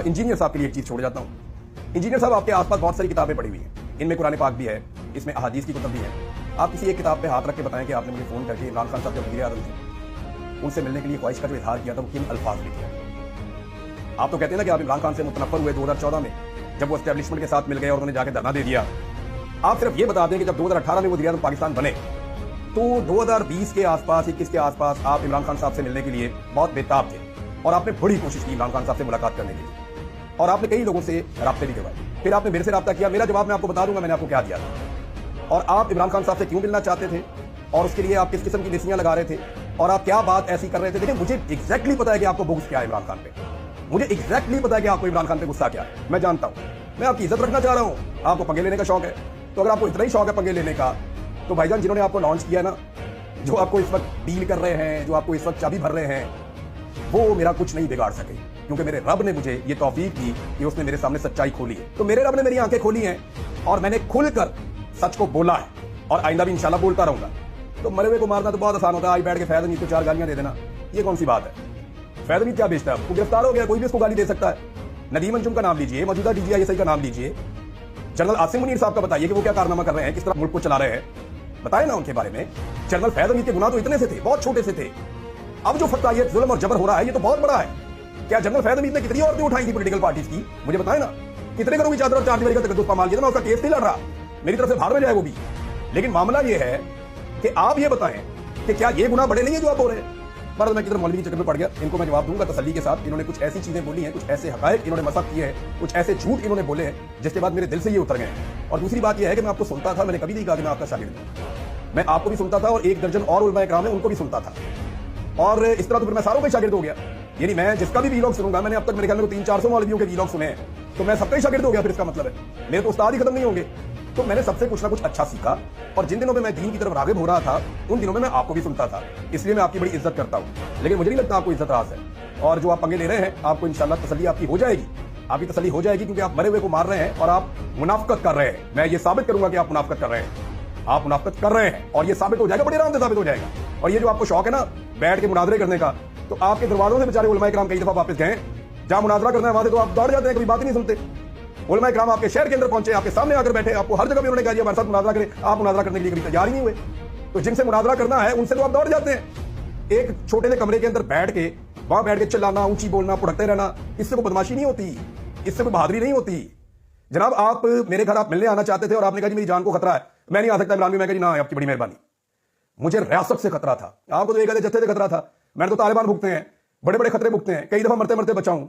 Engineer साहब के लिए एक चीज़ छोड़ जाता हूँ। इंजीनियर साहब, आपके आसपास बहुत सारी किताबें पड़ी हुई हैं, इनमें कुरान पाक भी है, इसमें अहादीस की कुतुब भी है। आप किसी एक किताब पे हाथ रख के बताएं कि आपने मुझे फ़ोन करके इमरान खान साहब जब वज़ीर आज़म थे उनसे मिलने के लिए ख्वाहिश का जो इजहार किया था वो किन अल्फाज में किया। आप तो कहते हैं ना कि आप इमरान खान से मुतनफ़र हुए 2014 में, जब वो एस्टेब्लिशमेंट के साथ मिल गए और उन्होंने जाके धरना दे दिया। आप सिर्फ ये बता दें कि जब 2018 में वज़ीर आज़म पाकिस्तान बने तो 2020 के आसपास, 21 के आसपास आप इमरान खान साहब से मिलने के लिए बहुत बेताब थे और आपने बड़ी कोशिश की इमरान खान साहब से मुलाकात करने के लिए और आपने कई लोगों से राब्ते भी करवाए। फिर आपने मेरे से राब्ता किया, मेरा जवाब मैं आपको बता दूंगा मैंने आपको क्या दिया था और आप इमरान खान साहब से क्यों मिलना चाहते थे और उसके लिए आप किस किस्म की निसियां लगा रहे थे और आप क्या बात ऐसी कर रहे थे। देखिए, मुझे एग्जैक्टली पता है कि आपको बुग़्ज़ क्या है इमरान खान पे, मुझे एग्जैक्टली पता है कि आपको इमरान खान पे गुस्सा क्या है, मैं जानता हूँ। मैं आपकी इज्जत रखना चाह रहा हूँ, आपको पंगे लेने का शौक है, तो अगर आपको इतना ही शौक है पंगे लेने का तो भाईजान जिन्होंने आपको लॉन्च किया ना, जो आपको इस वक्त डील कर रहे हैं, जो आपको इस वक्त चाबी भर रहे हैं, वो मेरा कुछ नहीं बिगाड़ सके क्योंकि मेरे रब ने मुझे ये तौफीक दी कि उसने मेरे सामने सच्चाई खोली है। तो मेरे रब ने मेरी आंखें खोली हैं और मैंने खुलकर सच को बोला है और आइंदा भी इंशाल्लाह बोलता रहूंगा। तो मरे हुए को मारना तो बहुत आसान होता है, आज बैठ के फैज़ अमीद को 4 गालियां दे देना, ये कौन सी बात है। फैज़ अमीद क्या बेचता है, वो गिरफ्तार हो गया, कोई भी उसको गाली दे सकता है। नदीम अंजुम का नाम लीजिए, मौजूदा DGI का नाम लीजिए, जनरल आसिम मुनीर साहब का बताइए कि वो क्या कारनामा कर रहे हैं, किस तरह मुल्क को चला रहे हैं, बताए ना उनके बारे में। जनरल फैज़ अमीद के गुनाह तो इतने से थे, बहुत छोटे से थे। अब जो फतवा ये जुल्म और जबर हो रहा है ये तो बहुत बड़ा है। क्या जनरल फैज़ अमीद ने कितनी औरतें उठाई थी पॉलिटिकल पार्टीज की, मुझे बताए ना। कितने घरों की चादर और 4 दीवारी का तकद्दुस पामाल किया, मैं उसका केस नहीं लड़ रहा, मेरी तरफ से भाड़ में जाए वो भी। लेकिन मामला ये है कि आप ये बताएं कि क्या ये गुनाह बड़े नहीं है जो आप हो रहे हैं। पर मैं किधर मौलवी के चक्कर में पड़ गया, इनको मैं जवाब दूंगा तसल्ली के साथ। इन्होंने कुछ ऐसी चीजें बोली हैं, कुछ ऐसे हकायक इन्होंने मसक किए हैं, कुछ ऐसे झूठ इन्होंने बोले हैं जिसके बाद मेरे दिल से ये उतर गए हैं। और दूसरी बात यह है कि मैं आपको सुनता था, मैंने कभी नहीं कहा कि मैं आपका शागिर्द हूं, मैं आपको भी सुनता था और 1 दर्जन और उलमा इकराम है उनको भी सुनता था और इस तरह तो फिर मैं सारों का शागिर्द हो गया। यानी मैं जिसका भी वीलॉग सुनूंगा, मैंने अब तक मेरे ख्याल में 300-400 मौलवियों के वीलॉग सुने हैं, तो मैं सबका ही शागिर्द हो गया। फिर इसका मतलब है मेरे तो उस्ताद ही खत्म नहीं होंगे। तो मैंने सबसे कुछ ना कुछ अच्छा सीखा और जिन दिनों में मैं दीन की तरफ राग़िब हो रहा था उन दिनों में मैं आपको भी सुनता था, इसलिए मैं आपकी बड़ी इज्जत करता हूं। लेकिन मुझे नहीं लगता आपको इज्जत रास है और जो आप पंगे ले रहे हैं आपको इंशाल्लाह तसल्ली आपकी हो जाएगी, आपकी तसल्ली हो जाएगी क्योंकि आप मरे हुए को मार रहे हैं और आप मुनाफिकत कर रहे हैं। मैं ये साबित करूंगा कि आप मुनाफिकत कर रहे हैं, आप मुनाफिकत कर रहे हैं और ये साबित हो जाएगा, बड़े आराम से साबित हो जाएगा। और ये जो आपको शौक है ना बैठ के मुनाजरे करने का, तो आपके दरवाजों से बेचारे उलमा इकराम कई दफा वापस गए, जहां मुनाजरा करना है वहां से तो आप दौड़ जाते हैं, कभी बात ही नहीं सुनते। उलमा इकराम आपके शहर के अंदर पहुंचे, आपके सामने आकर बैठे, आपको हर जगह भी उन्होंने कहा हमारे साथ मुनाजरा करें, आप मुनाजरा करने के लिए कभी तैयार ही नहीं हुए। तो जिनसे मुनाजरा करना है उनसे तो आप दौड़ जाते हैं। एक छोटे से कमरे के अंदर बैठ के वहां बैठ के चिल्लाना, ऊंची बोलना, भुड़कते रहना, इससे कोई बदमाशी नहीं होती, इससे कोई बहादुरी नहीं होती। जनाब, आप मेरे घर आप मिलने आना चाहते थे और आपने कहा जी मेरी जान को खतरा है, मैं नहीं आ सकता इमरान भाई। मैं कहा जी ना, आपकी बड़ी मेहरबानी। मुझे रियासत से खतरा था, आपको तो एक आधे जत्थे से खतरा था, मैंने तो तालिबान भुगते हैं, बड़े बड़े खतरे भुगते हैं, कई दफा मरते मरते बचा हूं।